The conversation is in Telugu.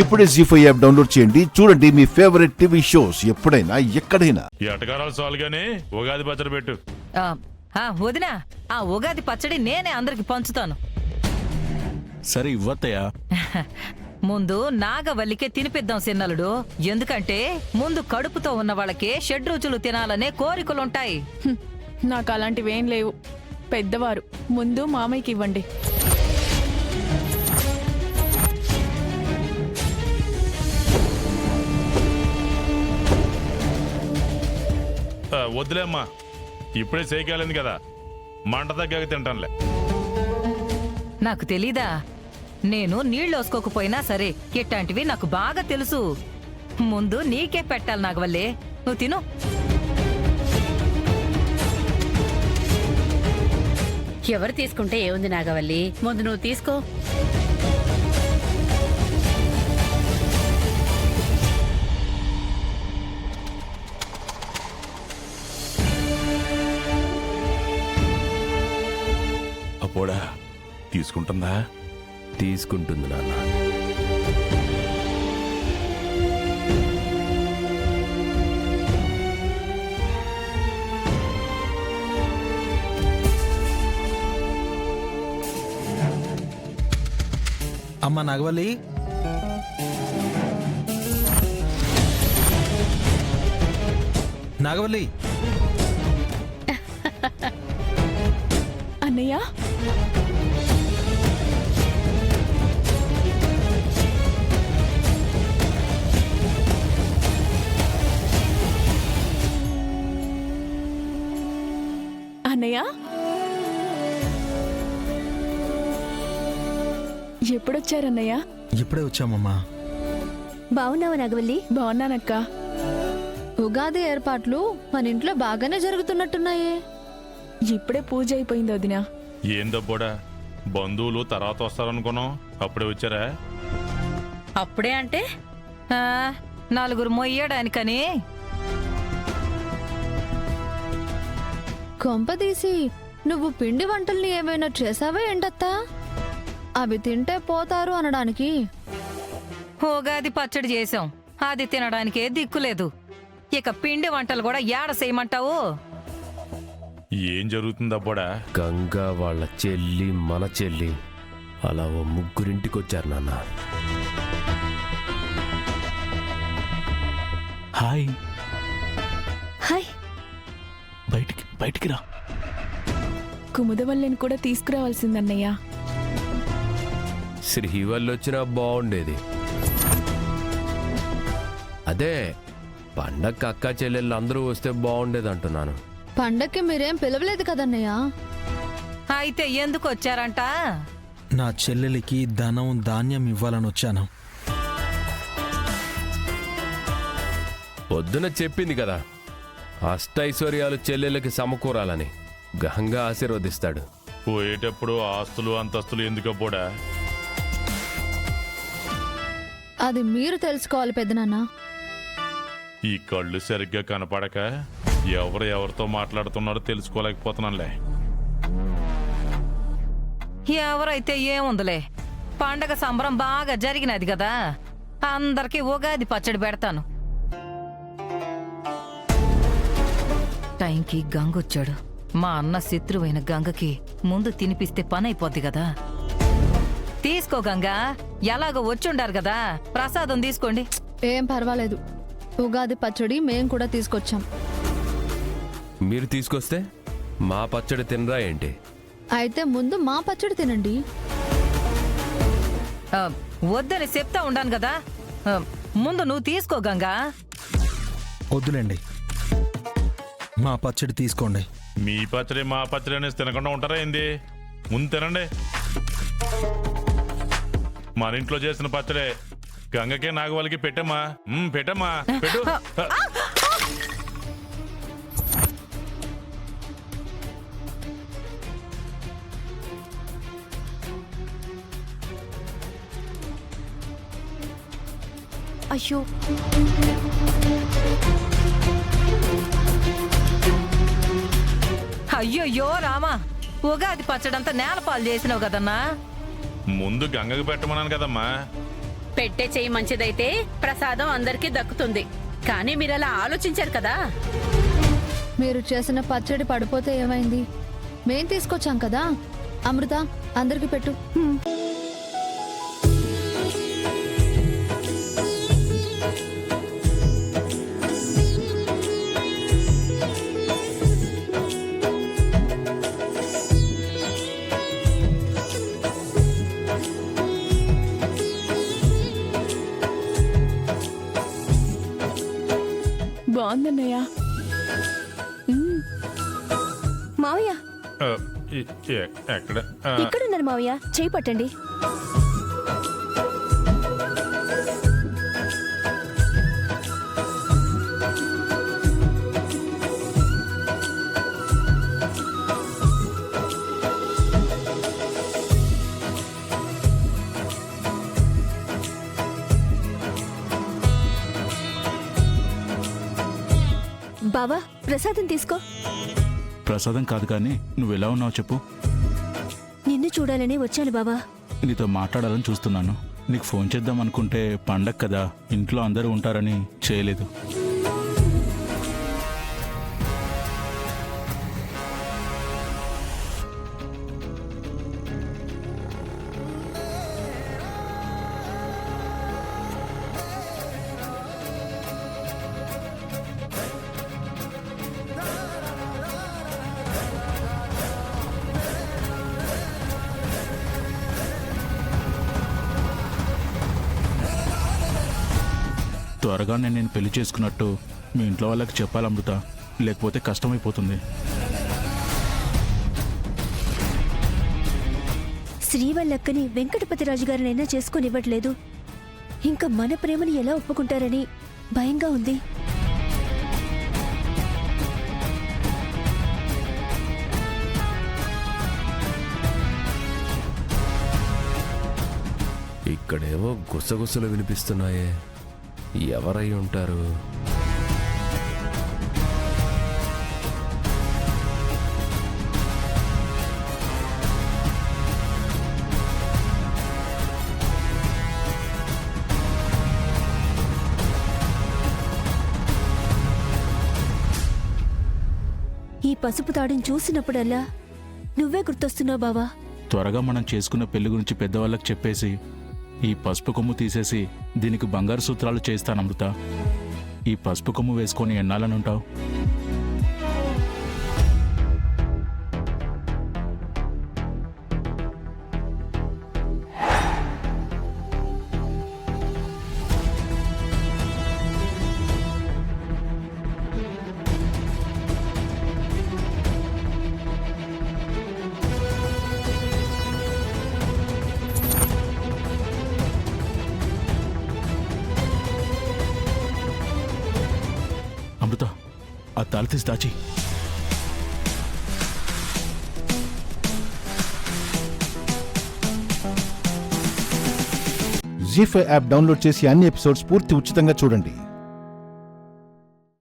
ఇప్పుడే జీ5 యాప్ డౌన్లోడ్ చేయండి. చూడండి మీ ఫేవరెట్ టీవీ షోస్ ఎప్పుడైనా ఎక్కడైనా. ఈ అటకారాలు సాల్గానే ఉగాది పచ్చడి పెట్టు. వదినా, ఆ ఉగాది పచ్చడి నేనే అందరికి పంచుతాను. సరే ఇవ్వత్తయ్యా. ముందు నాగవల్లికే తినిపిద్దాం సిన్నలుడు. ఎందుకంటే ముందు కడుపుతో ఉన్న వాళ్ళకే షడ్రుచులు తినాలనే కోరికలుంటాయి. నాకు అలాంటివేం లేవు. పెద్దవారు ముందు మామయ్యకి ఇవ్వండి. వద్దులేమ్మా, ఇప్పుడే చేయగలింది కదా, మంట తగ్గాక తింటానులే. నాకు తెలీదా? నేను నీళ్ళోసుకోకపోయినా సరే ఇట్లాంటివి నాకు బాగా తెలుసు. ముందు నీకే పెట్టాలి నాగవల్లి, నువ్వు తిను. ఎవరు తీసుకుంటే ఏముంది నాగవల్లి, ముందు నువ్వు తీసుకో. అపోడా తీసుకుంటుందా? తీసుకుంటుంది నాన్న. అమ్మ నాగవల్లి, నాగవల్లి. అన్నయ్య, అన్నయ్య, ఎప్పుడొచ్చారన్నయ్య? ఇప్పుడే వచ్చామమ్మా. బావున్నావా నాగవల్లి? బాగున్నానక్క. ఉగాది ఏర్పాట్లు మన ఇంట్లో బాగానే జరుగుతున్నట్టున్నాయే. ఇప్పుడే పూజ అయిపోయింది వదినా. ఏందబ్బోడా, బంధువులు తర్వాత వస్తారనుకున్నాం, అప్పుడే వచ్చారా? అప్పుడే అంటే ఆ, నలుగురు మొయ్యడానికని. కొంపదీసి నువ్వు పిండి వంటల్ని ఏమైనా చేసావా ఏంటత్తా? అవి తింటే పోతారు అనడానికి. ఉగాది పచ్చడి చేసాం, అది తినడానికే దిక్కులేదు. ఇక పిండి వంటలు కూడా ఏడ చేయమంటావు? ఏం జరుగుతుందబ్బోడా? గంగా వాళ్ళ చెల్లి, మన చెల్లి అలా ఓ ముగ్గురింటికొచ్చారు నాన్న. Hi, hi. బయటికి రా. కుముదవల్లిని కూడా తీసుకురావాల్సిందన్నయ్య. శ్రీవల్లి వచ్చినా బాగుండేది. అదే పండగ అక్క చెల్లెళ్ళు అందరూ వస్తే బాగుండేది అంటున్నాను. పండక్కి మీరేం పిలవలేదు కదన్నయ్య. అయితే ఎందుకు వచ్చారంట? నా చెల్లెలికి ధనం ధాన్యం ఇవ్వాలని వచ్చాను. పొద్దున చెప్పింది కదా, అష్టైశ్వర్యాలు చెల్లెళ్ళకి సమకూరాలని. గంగా ఆశీర్వదిస్తాడు. పోయేటప్పుడు ఆస్తులు అంతస్తులు ఎందుకబ్బోడా? అది మీరు తెలుసుకోవాలి పెద్దనాన్న. ఈ కళ్ళు సరిగ్గా కనపడక ఎవరితో మాట్లాడుతున్నారో తెలుసుకోలేకపోతున్నానులే. ఎవరైతే ఏముందిలే, పండగ సంబరం బాగా జరిగినది కదా, అందరికీ ఉగాది పచ్చడి పెడతాను. టైంకి గంగొచ్చాడు. మా అన్న శత్రువైన గంగకి ముందు తినిపిస్తే పని అయిపోద్ది కదా. తీసుకో గంగా, ఎలాగో వచ్చుండారు కదా, ప్రసాదం తీసుకోండి. ఏం పర్వాలేదు, ఉగాది పచ్చడి మేం కూడా తీసుకొచ్చాం. మీరు తీసుకొస్తే మా పచ్చడి తినరా ఏంటి? అయితే ముందు మా పచ్చడి తినండి. వద్దని చెప్తా ఉండాను కదా, ముందు నువ్వు తీసుకో గంగా. వద్దులేండి, మా పచ్చడి తీసుకోండి. మీ పచ్చడి మా పచ్చడి అనేసి తినకుండా ఉంటారా ఏంది? ముందు తినండి. మన ఇంట్లో చేసిన పచ్చడే గంగకే నాగవల్లికి పెట్టమ్మా. పెట్టమ్మా, పెట్టు. అయ్యో, అయ్యయ్యో రామా, ఉగాది పచ్చడంతా నేలపాలు చేసినావు కదన్నా. ముందు గంగకు పెట్టమన్నాను కదమ్మా. పెట్టే చెయ్యి మంచిదైతే ప్రసాదం అందరికీ దక్కుతుంది. కానీ మీరు అలా ఆలోచించారు కదా. మీరు చేసిన పచ్చడి పడిపోతే ఏమైంది? మేం తీసుకొచ్చాం కదా. అమృత, అందరికి పెట్టు. బాగుందన్నయ్య. మావయ్య ఆ, ఎక్కడ ఆ, ఇక్కడున్నారు మావయ్య, చేయి పట్టండి. బావా, ప్రసాదం తీసుకో. ప్రసాదం కాదు కానీ నువ్వు ఎలా ఉన్నావు చెప్పు. నిన్ను చూడాలని వచ్చాను బావా. నీతో మాట్లాడాలని చూస్తున్నాను. నీకు ఫోన్ చేద్దాం అనుకుంటే పండగ కదా, ఇంట్లో అందరూ ఉంటారని చేయలేదు. త్వరగా నేను పెళ్లి చేసుకున్నట్టు మీ ఇంట్లో వాళ్ళకి చెప్పాలి అమృత, లేకపోతే కష్టమైపోతుంది. శ్రీవల్లక్కని వెంకటపతిరాజు గారినైనా చేసుకొనివ్వట్లేదు. ఇంకా మన ప్రేమని ఎలా ఒప్పుకుంటారని భయంగా ఉంది. ఇక్కడేవో గుసగుసలు వినిపిస్తున్నాయే. ఎవరై ఉంటారు? ఈ పసుపు తాడుని చూసినప్పుడల్లా నువ్వే గుర్తొస్తున్నావు బావా. త్వరగా మనం చేసుకున్న పెళ్లి గురించి పెద్దవాళ్ళకి చెప్పేసి ఈ పసుపు కొమ్ము తీసేసి దీనికి బంగారు సూత్రాలు చేస్తాను అమృత. ఈ పసుపు కొమ్ము వేసుకొని ఎన్నాళ్ళని ఉంటావు? అమృత, ఆ తాళి తీసి దాచి. జీ5 యాప్ డౌన్లోడ్ చేసి అన్ని ఎపిసోడ్స్ పూర్తి ఉచితంగా చూడండి.